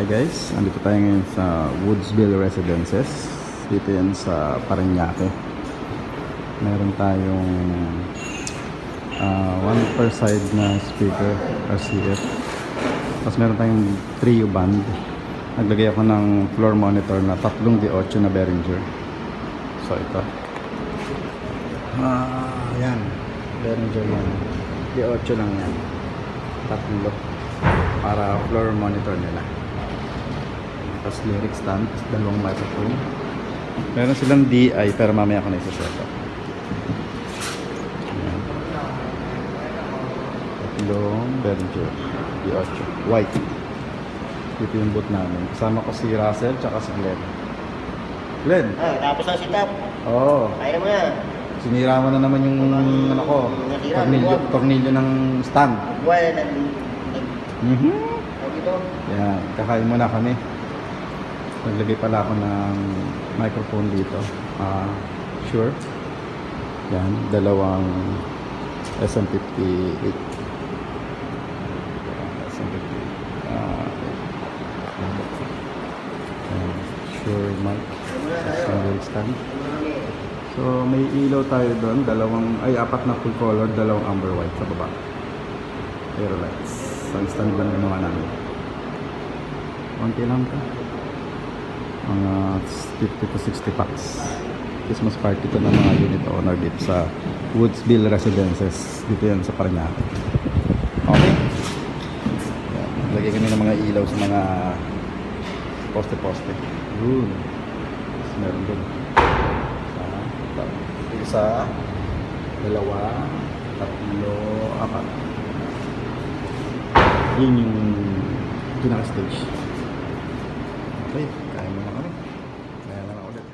guys, andito tayo ngayon sa Woodsville Residences. Dito yan sa Parañaque. Meron tayong one per side na speaker RCF. Tapos meron tayong trio band. Naglagay ako ng floor monitor na 3D8 na Behringer. So ito yan, Behringer yan, D8 lang yan, 3 para floor monitor nila. Tapos lyric stand, dalawang microphone. Meron silang DI pero mamaya ako na isa-set up. Tatlong Behringer D8 white. Dito yung boot namin. Kasama ko si Russell tsaka si Glenn. Glenn! Tapos na si Tap. Oo. Kaya mo yan. Sinira mo na naman yung ano ko, tornilyo ng stand. Well, Yan, kakain muna kami. Naglagay pala ako ng microphone dito. Sure. Yan, dalawang SM58. SM58. Sure mic. Single stand. So may ilaw tayo doon, apat na full color, dalawang amber white sa baba. Aero lights. So stand lang ginawa namin. Konti lang to. Mga 50 to 60 packs. Christmas party to ng mga unit owner dito sa Woodsville Residences. Dito yan sa Parañaque. Okay. Lagay kami ng mga ilaw sa mga poste-poste. Yun. Meron doon. Isa, dalawa, tatlo, apat. Yun yung pinaka-stage. Okay, kaya mo na kami. Kaya na ulit.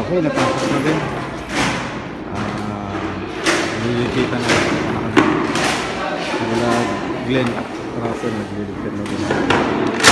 Okay, napasok na din. Nililipitan na ito. Sila Glenn at Russell naglilipitan na din.